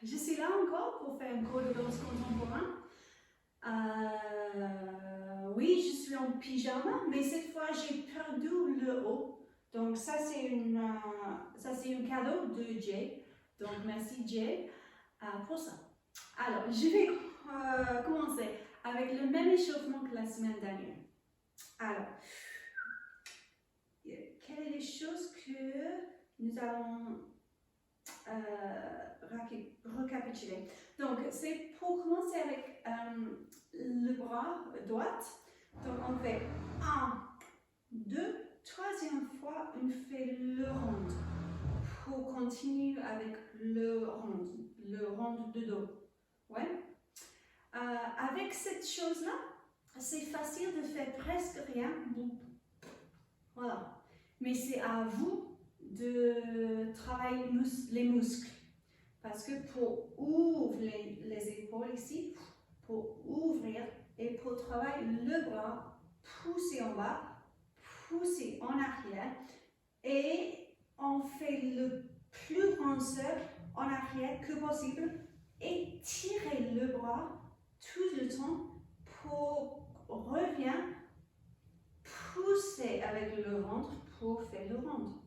Je suis là encore pour faire un cours de danse contemporain. Oui, je suis en pyjama, mais cette fois j'ai perdu le haut. Donc ça c'est un cadeau de Jay. Donc merci Jay pour ça. Alors, je vais commencer avec le même échauffement que la semaine dernière. Alors, quelles sont les choses que nous allons récapituler? Donc, c'est pour commencer avec le bras droit. Donc, on fait 1, 2, troisième fois, on fait le rond. Pour continuer avec le rond de dos. Ouais. Avec cette chose-là, c'est facile de faire presque rien. Voilà. Mais c'est à vous de travailler les muscles. Parce que pour ouvrir les épaules ici, pour ouvrir et pour travailler le bras, pousser en bas, pousser en arrière et on fait le plus grand cercle en arrière que possible et tirer le bras tout le temps pour revenir pousser avec le ventre pour faire le ventre.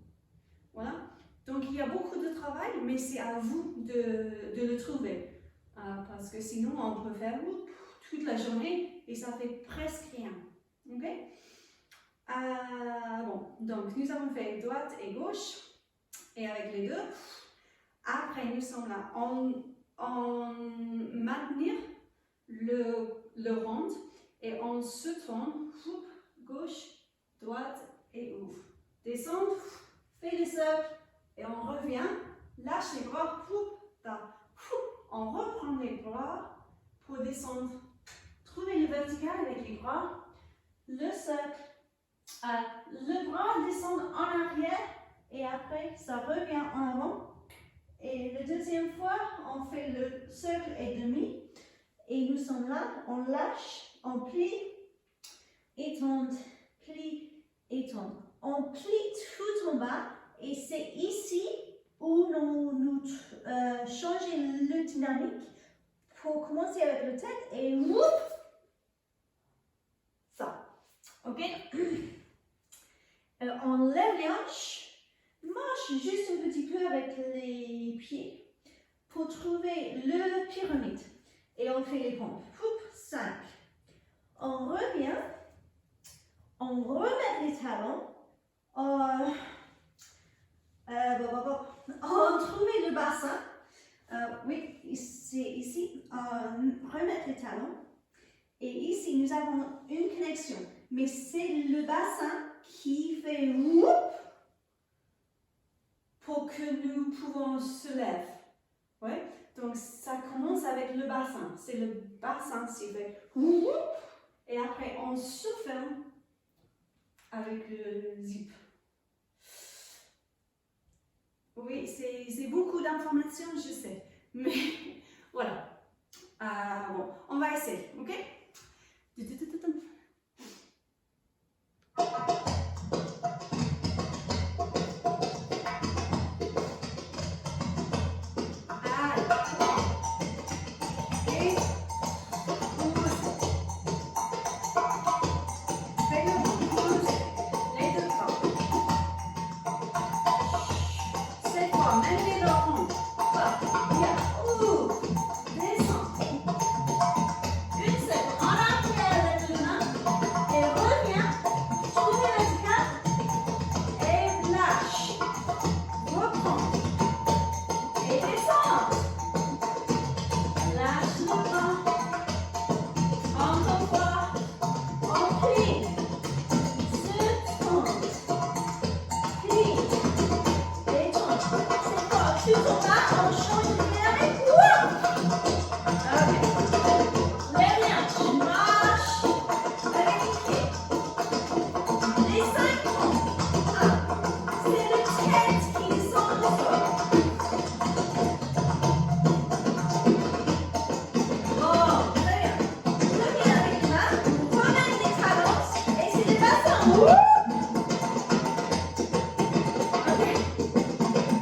Voilà. Donc il y a beaucoup de travail, mais c'est à vous de le trouver. Parce que sinon on peut faire toute la journée et ça fait presque rien. Ok? Bon, donc nous avons fait droite et gauche. Et avec les deux, après nous sommes là. On maintenir le rond et on se tourne, gauche, droite et ouvre. Descendre, fait le cercle et on revient, lâche les bras, on reprend les bras pour descendre. Trouvez le vertical avec les bras, le cercle, le bras descend en arrière et après ça revient en avant. Et la deuxième fois, on fait le cercle et demi. Et nous sommes là, on lâche, on plie, étendre, plie, étendre. On plie tout en bas et c'est ici où nous changeons le dynamique pour commencer avec le tête et ça. Ok? On lève les hanches, marche juste un petit peu avec les pieds pour trouver le pyramide. Et on fait les pompes. 5. On revient. On remet les talons. On trouve le bassin. Oui, c'est ici. On remet les talons. Et ici, nous avons une connexion. Mais c'est le bassin qui fait whoop pour que nous pouvons se lever. Ouais? Donc, ça commence avec le bassin. C'est le bassin qui fait whoop. Et après, on se ferme avec le zip. Oui, c'est beaucoup d'informations, je sais. Mais voilà. Bon, on va essayer, ok?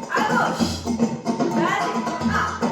À gauche. Allez,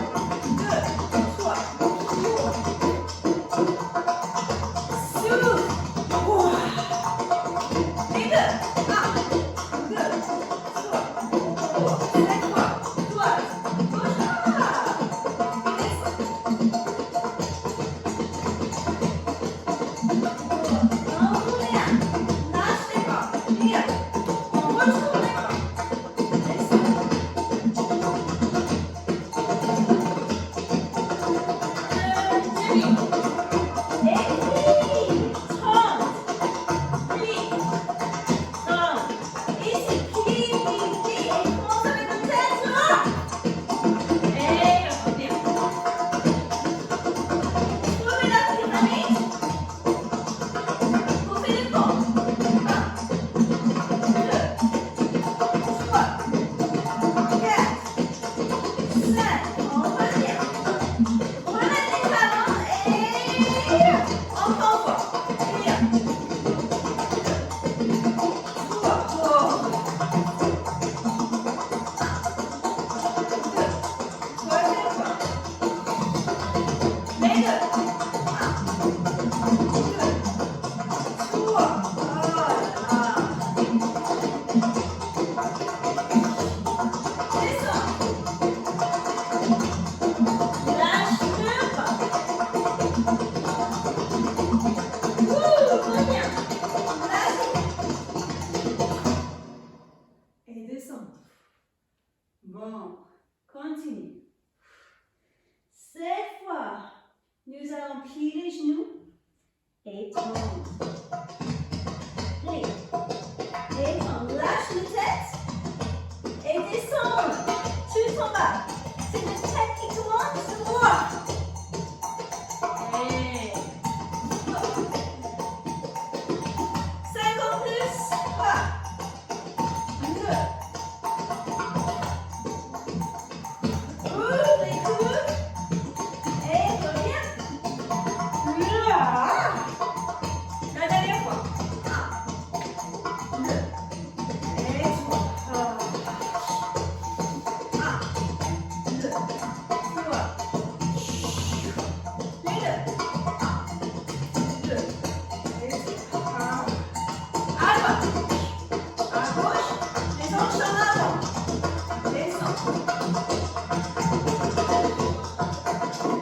Nous allons plier les genoux et tendre. Plie. Et tendre. Lâche la tête et descendre. Tout en bas. C'est la tête qui commence droit. Et 5 en plus. 3, 2. Ouvre les coudes. Et reviens. La dernière fois. 1, 2. Et 3. 1, 2, 3. Les deux. 1, 2. Et 3. À droite. À gauche. Les hanches en avant. Descends.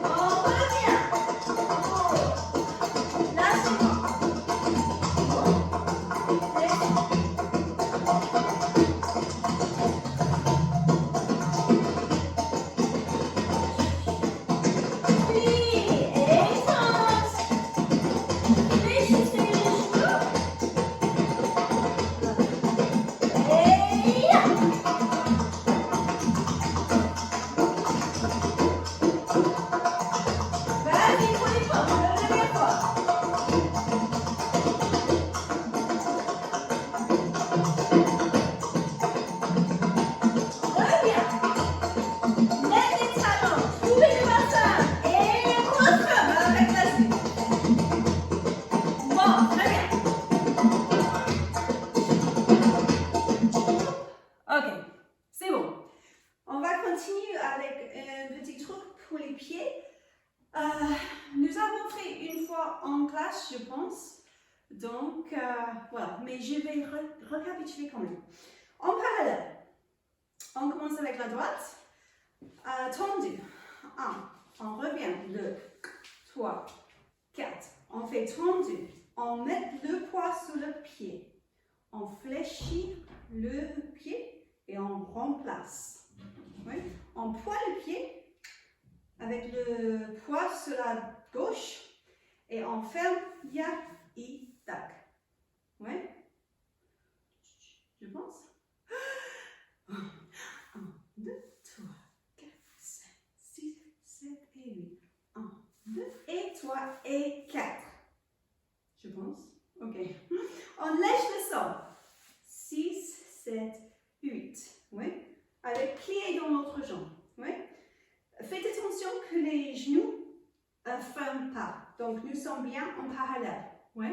On revient. Oh. Lâchez-moi. Descends. Plie et tente. Fléchissez les genoux. Et ya. Vas-y pour les pommes, la dernière fois. Reviens. Mets les talons, trouvez le bassin et retrouve avec la suite. Bon, très bien. Ok, c'est bon. On va continuer avec un petit truc pour les pieds. Nous avons fait une fois en classe, je pense. Donc, voilà. Mais je vais récapituler quand même. En parallèle, on commence avec la droite. Tendu. 1. On revient. 2, 3, 4. On fait tendu. On met le poids sur le pied. On fléchit le pied et on remplace. Oui. On pointe le pied avec le poids sur la gauche et on ferme ya et tac. Oui. Je pense. 1, 2, 3, 4, 5, 6, 7 et 8. 1, 2 et 3 et 4. Je pense. Ok. On lèche le sol. 6, 7, 8. Oui. Avec plié dans l'autre jambe. Oui. Faites attention que les genoux ne ferment pas. Donc, nous sommes bien en parallèle. Oui.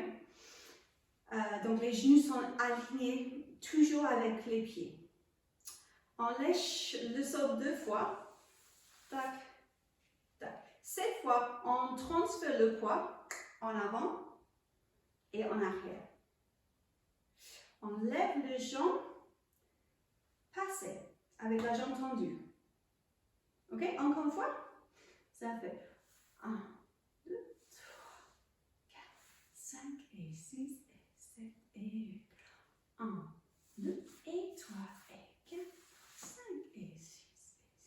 Donc, les genoux sont alignés toujours avec les pieds. On lèche le sol 2 fois. Tac, tac. Cette fois, on transfère le poids en avant et en arrière. On lève le jambe, passez avec la jambe tendue. Ok, encore une fois. Ça fait 1, 2, 3, 4, 5 et 6 et 7 et 8. 1, 2 et 3 et 4, 5 et 6 et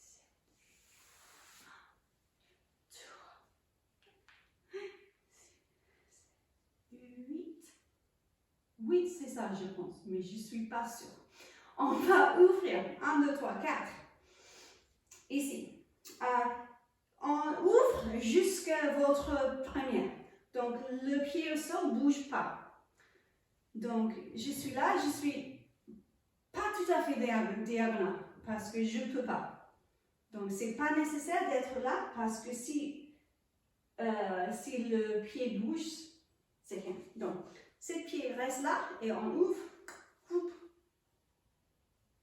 7 et 8. 8, c'est ça, je pense, mais je ne suis pas sûre. On va ouvrir 1, 2, 3, 4. Ici. On ouvre jusqu'à votre première. Donc, le pied au sol ne bouge pas. Donc, je suis là, je suis pas tout à fait diagonale parce que je ne peux pas. Donc, ce n'est pas nécessaire d'être là parce que si le pied bouge, c'est rien. Donc, ce pied reste là et on ouvre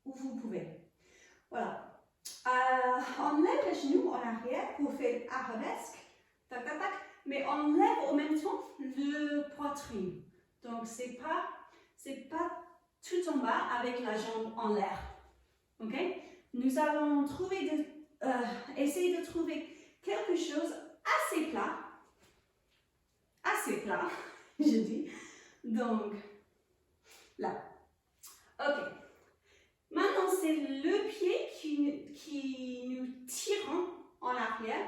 où vous pouvez. Voilà. On lève les genoux en arrière pour faire arabesque, tac, tac, tac, mais on lève en même temps le poitrine. Donc, c'est pas tout en bas avec la jambe en l'air. Ok? Nous allons essayer de trouver quelque chose assez plat, je dis. Donc, là. Ok. Maintenant, c'est le pied qui nous tire en arrière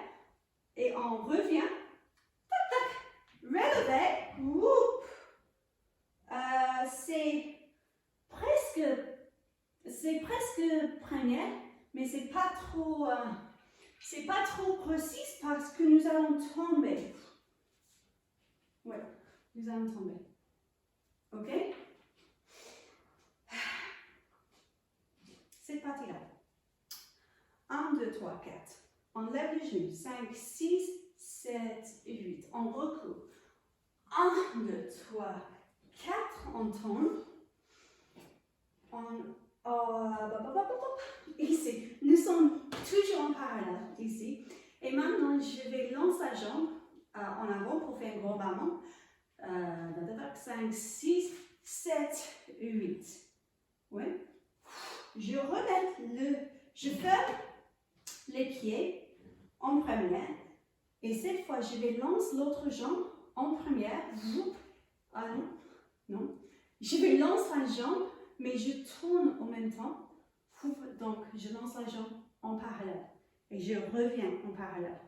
et on revient première, mais c'est pas trop précis parce que nous allons tomber. Ouais, nous allons tomber. Ok? Cette partie-là. 1, 2, 3, 4. On lève le genou. 5, 6, 7, 8. On recoupe. 1, 2, 3, 4. On tombe. Ici. Nous sommes toujours en parallèle. Ici. Et maintenant, je vais lancer la jambe en avant pour faire un gros ballon. 5, 6, 7, 8. Oui. Je ferme les pieds en première. Et cette fois, je vais lancer l'autre jambe en première. Ah non, non. Je vais lancer la jambe, mais je tourne en même temps. Donc, je lance la jambe en parallèle. Et je reviens en parallèle.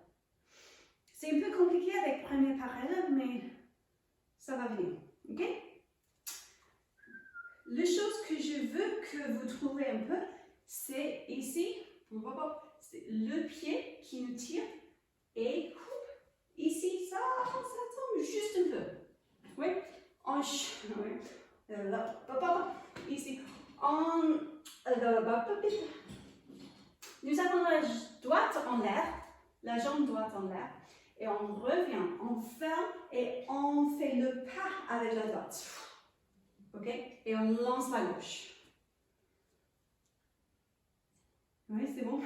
C'est un peu compliqué avec premier parallèle, mais ça va venir. Ok? La chose que je veux que vous trouviez un peu, c'est ici, c'est le pied qui nous tire et coupe. Ici, ça tombe juste un peu. Oui, ici, nous avons la droite en l'air, la jambe droite en l'air, et on revient, on ferme et on fait le pas avec la droite. Ok? Et on lance la gauche. Oui, c'est bon.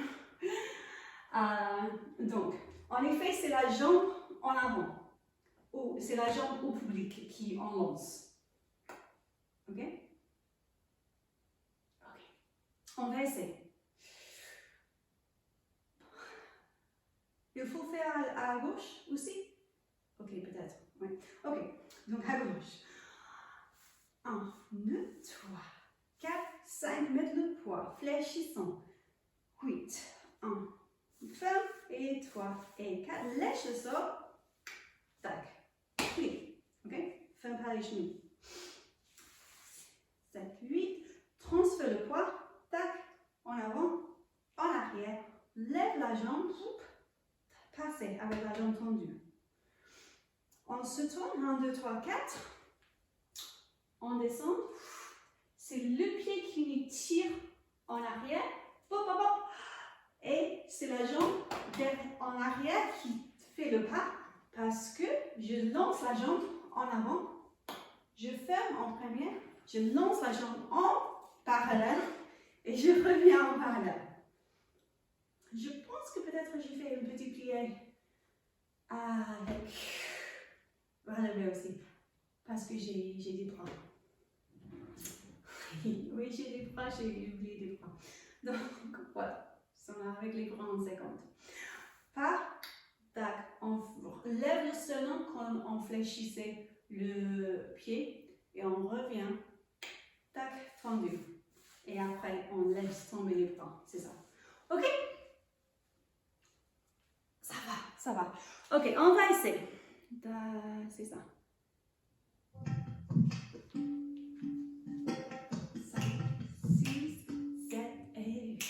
Donc, en effet, c'est la jambe en avant. Ou c'est la jambe au public qui on lance. Ok? Ok. On va essayer. Il faut faire à gauche aussi? Ok, peut-être. Oui. Ok. Donc, à gauche. 1, 2, 3, 4, 5, mettre le poids, fléchissant. 8, 1, ferme, et 3, et 4, lèche le sol, tac, plie, ok, ferme pas les genoux. 7, 8, transfère le poids, tac, en avant, en arrière, lève la jambe, passez avec la jambe tendue. On se tourne, 1, 2, 3, 4. On descend, c'est le pied qui nous tire en arrière, et c'est la jambe en arrière qui fait le pas parce que je lance la jambe en avant, je ferme en première, je lance la jambe en parallèle et je reviens en parallèle. Je pense que peut-être j'ai fait un petit plié avec bras levés aussi parce que j'ai des bras. Oui, j'ai des bras, j'ai oublié des bras. Donc, voilà, ça va avec les bras en 50. Pas, tac, on lève le sternum quand on fléchissait le pied et on revient, tac, tendu. Et après, on laisse tomber les bras, c'est ça. Ok? Ça va. Ok, on va essayer. C'est ça. 5, 6, 7 et 8.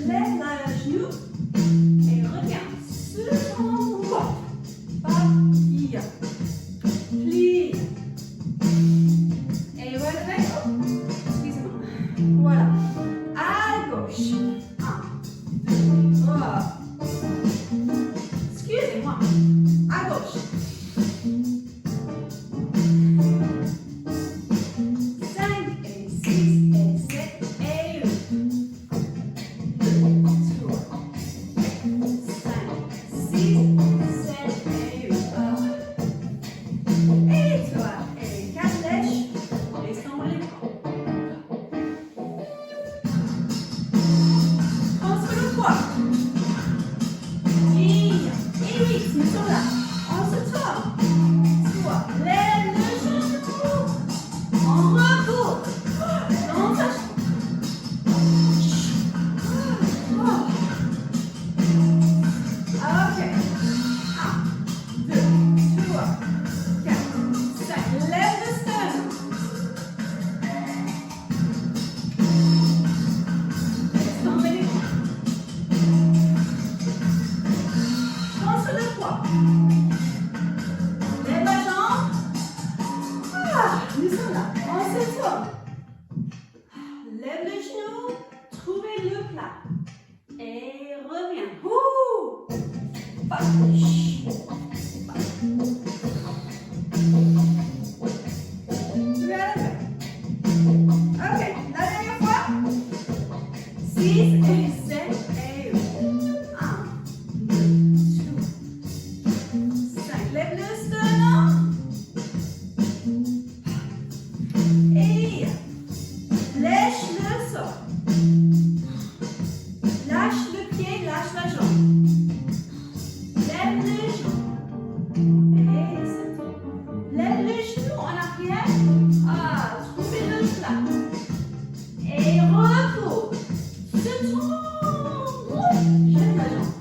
Lève la genou et reviens. Ok, la dernière fois. 6 et 7 et 1, 2, 5. Lève le sternum. Et lèche le sol. Lâche le pied, lâche la jambe. Lève les jambes. Et c'est tout. Lève les genoux en arrière. Ah, trouvez le plat. Et repos. Se tourne. Jette la jambe.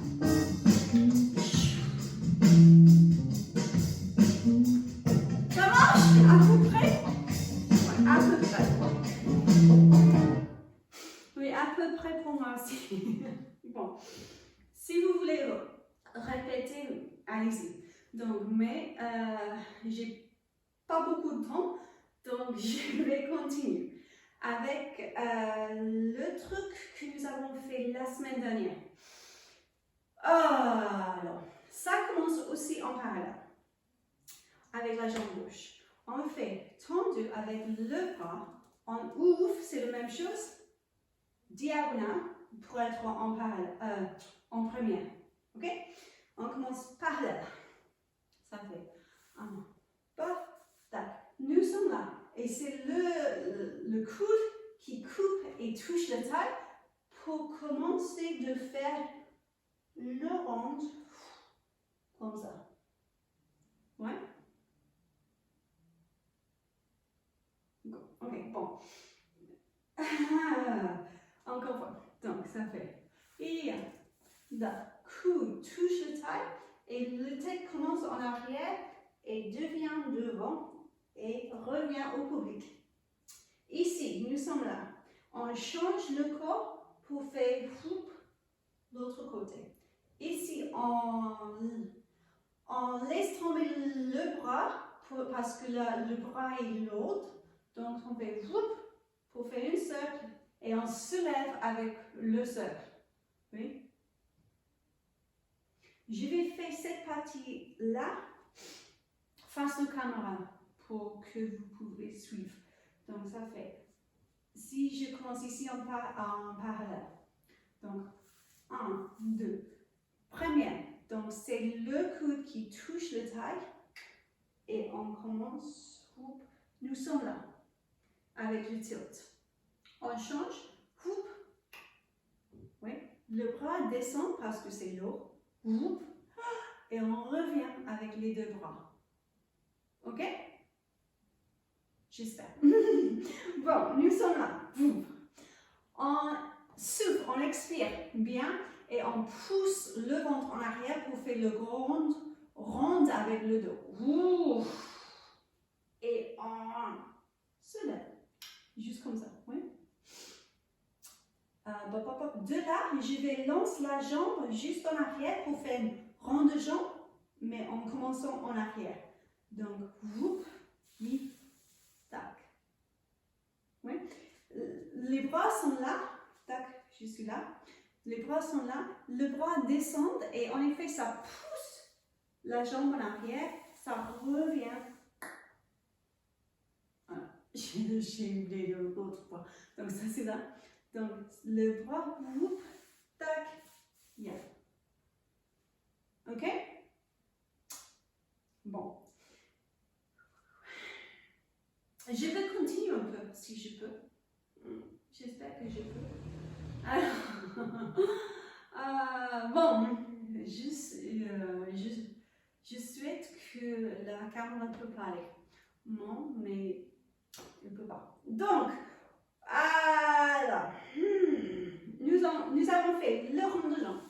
Ça marche à peu près? Ouais, à peu près. Oui, à peu près pour moi aussi. Bon, si vous voulez répéter, allez-y. Donc, mais j'ai pas beaucoup de temps, donc je vais continuer avec le truc que nous avons fait la semaine dernière. Alors, ça commence aussi en parallèle avec la jambe gauche. On fait tendu avec le bras, on ouvre, c'est la même chose, diagonale pour être en parallèle, en première. Ok? On commence par là. Ça fait un, paf, tac. Nous sommes là. Et c'est le coude qui coupe et touche la taille pour commencer de faire le rond comme ça. Ouais? Ok, bon. Encore une fois. Donc, ça fait. Et le coude touche la taille et le tête commence en arrière et devient devant et revient au public. Ici, nous sommes là. On change le corps pour faire l'autre côté. Ici, on laisse tomber le bras parce que le bras est lourd. Donc, on fait pour faire une cercle et on se lève avec le cercle. Oui? Je vais faire cette partie-là face de caméra pour que vous pouvez suivre. Donc, ça fait, si je commence ici en parallèle. Donc, 1, 2. Première, donc c'est le coude qui touche la taille et on commence, nous sommes là avec le tilt. On change, oui, le bras descend parce que c'est lourd, et on revient avec les deux bras. Ok? J'espère. Bon, nous sommes là. On souffle, on expire bien et on pousse le ventre en arrière pour faire le grand rond avec le dos. Et on se lève. Juste comme ça. Oui. De là, je vais lancer la jambe juste en arrière pour faire une ronde de jambe, mais en commençant en arrière. Donc, oui, tac. Oui. Les bras sont là, tac, je suis là. Les bras sont là, le bras descend et en effet, ça pousse la jambe en arrière, ça revient. Voilà, j'ai oublié l'autre bras. Donc, ça c'est là. Donc, le bras, tac, yeah. Ok? Bon. Je vais continuer un peu, si je peux. J'espère que je peux. Alors, bon, je souhaite que la caméra peut parler. Non, mais elle ne peut pas. Donc, alors, nous avons fait le rond de jambe.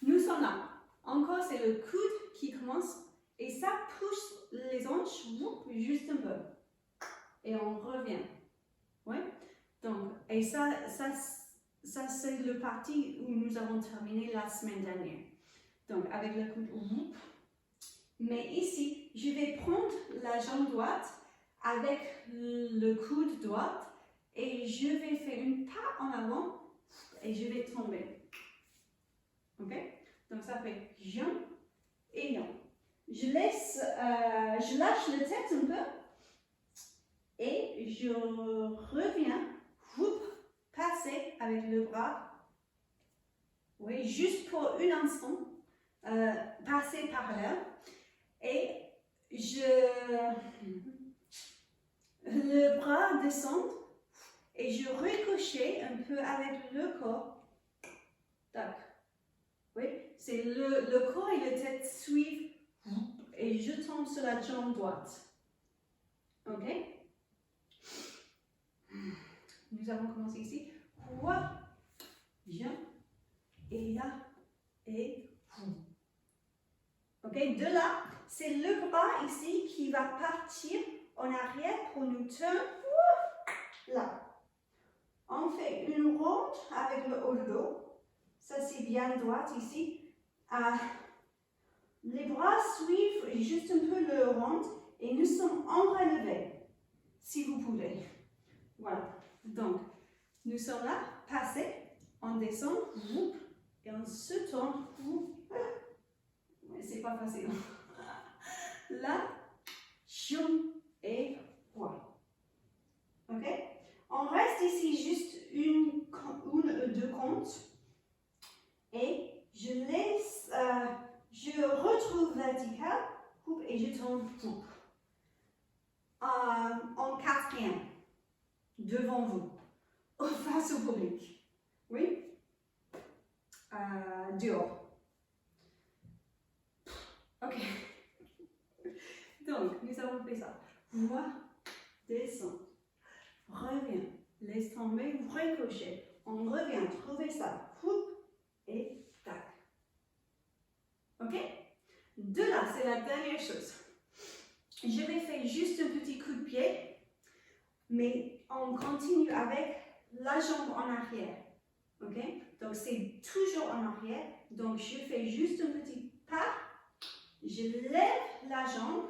Nous sommes là. Encore, c'est le coude qui commence et ça pousse les hanches juste un peu. Et on revient. Ouais? Donc, et ça c'est le parti où nous avons terminé la semaine dernière. Donc, avec le coude. Mais ici, je vais prendre la jambe droite avec le coude droit et je vais faire une pas en avant et je vais tomber. Ok? Donc, ça fait jambe, et non. Je lâche la tête un peu et je reviens, passer avec le bras. Oui, juste pour un instant, passer par là et le bras descend et je ricochet un peu avec le corps. Tac. Oui, c'est le corps et la tête suivent et je tombe sur la jambe droite. Ok? Nous allons commencer ici. Viens. Et là. Et ok? De là, c'est le bras ici qui va partir en arrière pour nous tenir. Là. On fait une ronde avec le haut de dos. Ça, c'est bien droit ici. Les bras suivent juste un peu le rond et nous sommes en relevé, si vous pouvez. Voilà. Donc, nous sommes là, passez, on descend, et on se tourne. C'est pas facile. Là, et voilà. Ok? On reste ici juste une ou deux comptes. Et je laisse, je retrouve vertical, et je tombe en quatrième, devant vous, face au public. Oui? Dehors. Ok. Donc, nous avons fait ça. Descend, revient, laisse tomber, ricochet. On revient, trouvez ça. Et tac. Ok? De là, c'est la dernière chose. Je vais faire juste un petit coup de pied, mais on continue avec la jambe en arrière. Ok? Donc, c'est toujours en arrière. Donc, je fais juste un petit pas. Je lève la jambe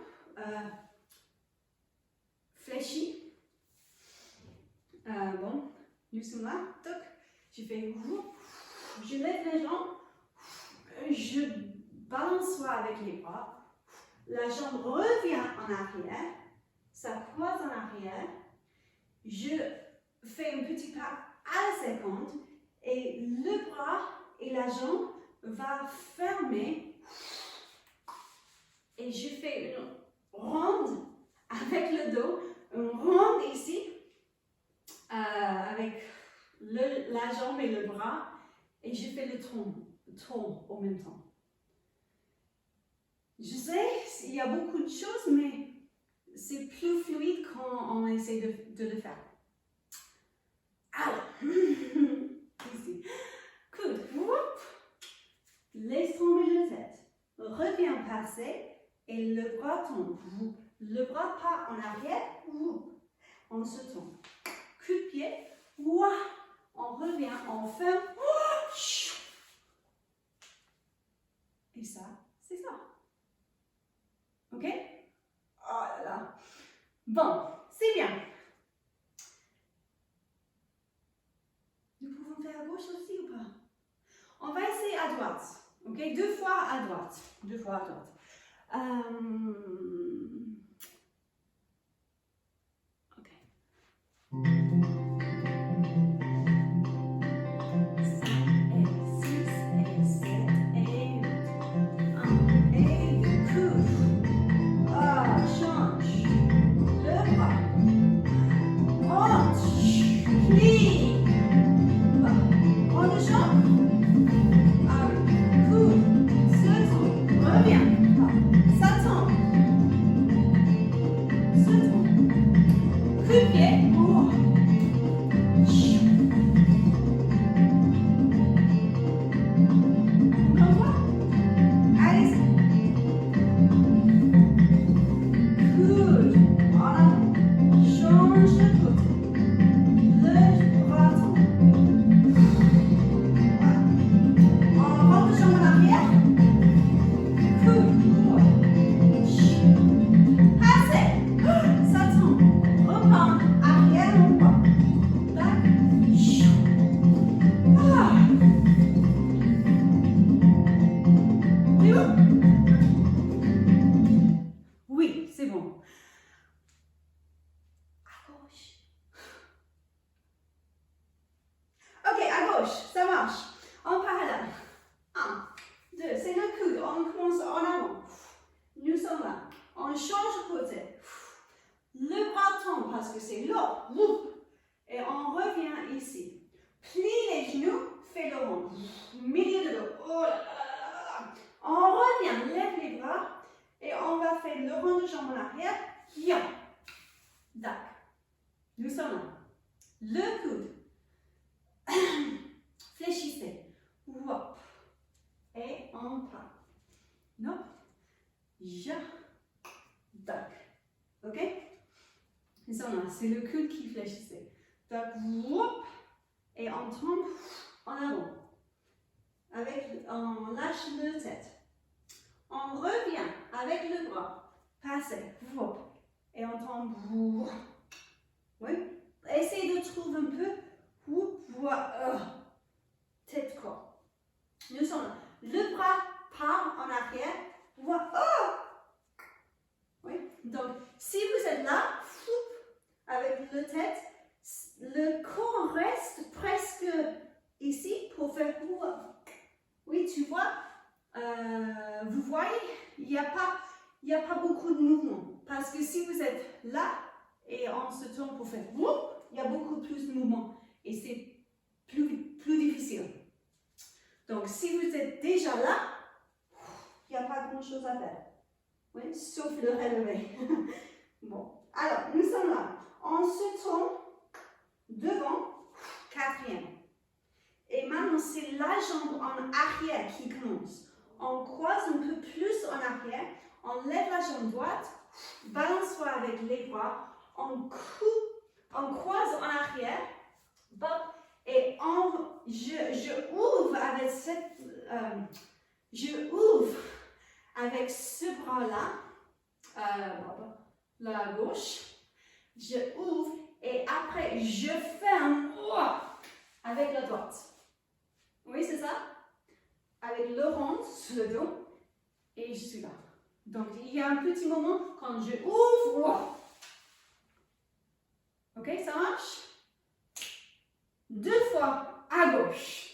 fléchie. Bon, nous sommes là. Toc. Je fais je lève les jambes, je balance avec les bras, la jambe revient en arrière, ça croise en arrière, je fais un petit pas à la seconde et le bras et la jambe vont fermer et je fais une ronde avec le dos, une ronde ici avec la jambe et le bras. Et je fais le tour en même temps. Je sais, il y a beaucoup de choses, mais c'est plus fluide quand on essaie de le faire. Alors, ici. Coude. Laisse tomber la tête. Reviens passer et le bras tombe. Le bras part en arrière. On se tourne. Coup de pied. On revient, on ferme. Et ça, c'est ça. Ok? Oh là là. Bon, c'est bien. Nous pouvons faire à gauche aussi ou pas? On va essayer à droite. Ok? 2 fois à droite. 2 fois à droite. Ok. 2 pieds. gauche. Ça marche. En parallèle. 1, 2. C'est le coude. On commence en avant. Nous sommes là. On change de côté. Le bras tombe parce que c'est lourd. Et on revient ici. Plie les genoux. Fais le rond. Milieu de dos. Oh là là là là. On revient. Lève les bras. Et on va faire le rond de jambe en arrière. Ya. D'accord. Nous sommes là. Le coude. Fléchissez. Hop. Et on part. Non. Ja. Tac. Ok? Nous sommes là. C'est le coude qui fléchissait. Tac. Hop. Et on tombe en avant. On lâche la tête. On revient avec le bras. Passez. Hop. Et on tombe. Oui. Essayez de trouver un peu. Tête corps. Nous sommes là. Le bras part en arrière. Oui. Donc, si vous êtes là, avec la tête, le corps reste presque ici pour faire. Oui, tu vois, vous voyez, il n'y a pas beaucoup de mouvement. Parce que si vous êtes là et on se tourne pour faire, il y a beaucoup plus de mouvement. Et c'est plus difficile. Donc, si vous êtes déjà là, il n'y a pas grand-chose à faire. Oui, sauf le relever. Bon, alors, nous sommes là. On se tourne devant, quatrième. Et maintenant, c'est la jambe en arrière qui commence. On croise un peu plus en arrière. On lève la jambe droite. Balance-toi avec les bras. On croise en arrière. Et je ouvre avec avec ce bras-là, la gauche, je ouvre et après je ferme avec la droite. Oui, c'est ça? Avec le rond sur le dos et je suis là. Donc il y a un petit moment quand je ouvre. Ok, ça marche? 2 fois à gauche.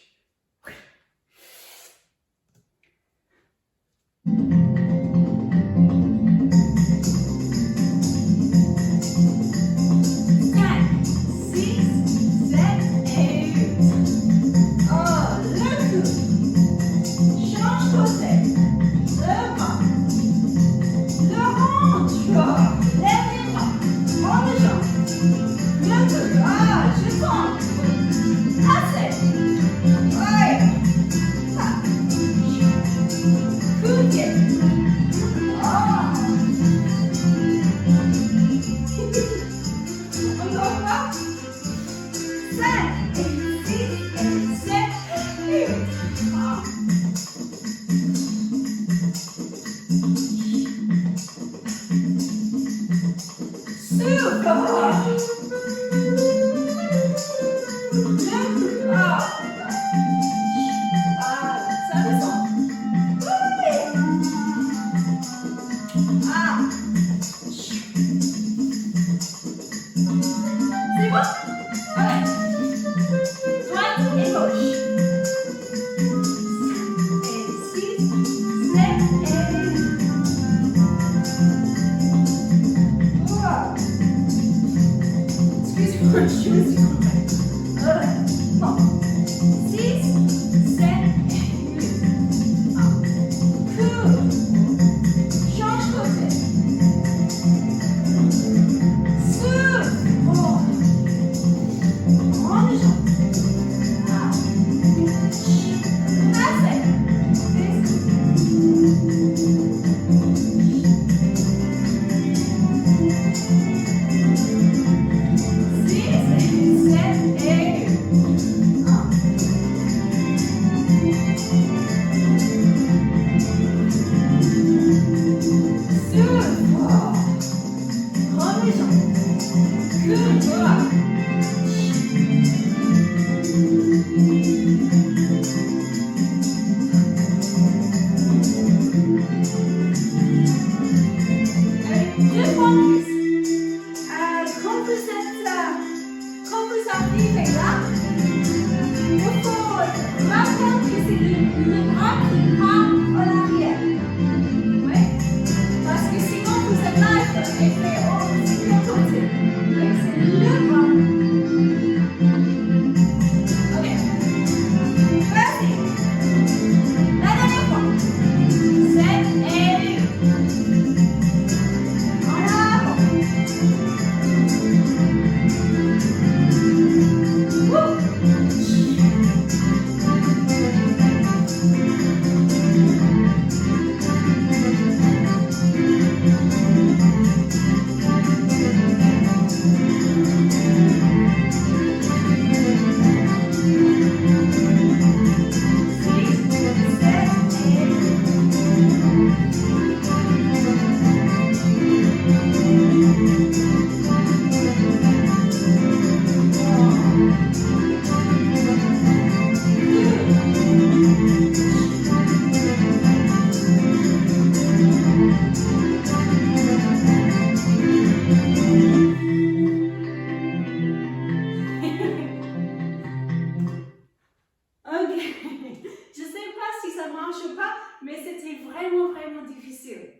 je sais pas si ça marche ou pas, mais c'était vraiment, vraiment difficile.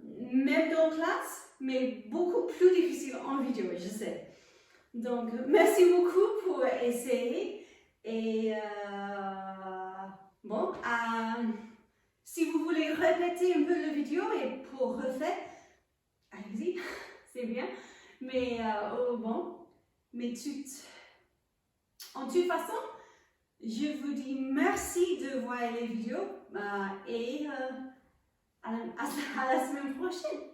Même dans classe, mais beaucoup plus difficile en vidéo, je sais. Donc, merci beaucoup pour essayer. Et bon, si vous voulez répéter un peu la vidéo et pour refaire, allez-y, c'est bien. Mais bon, en toute façon, je vous dis merci de voir les vidéos et à la semaine prochaine.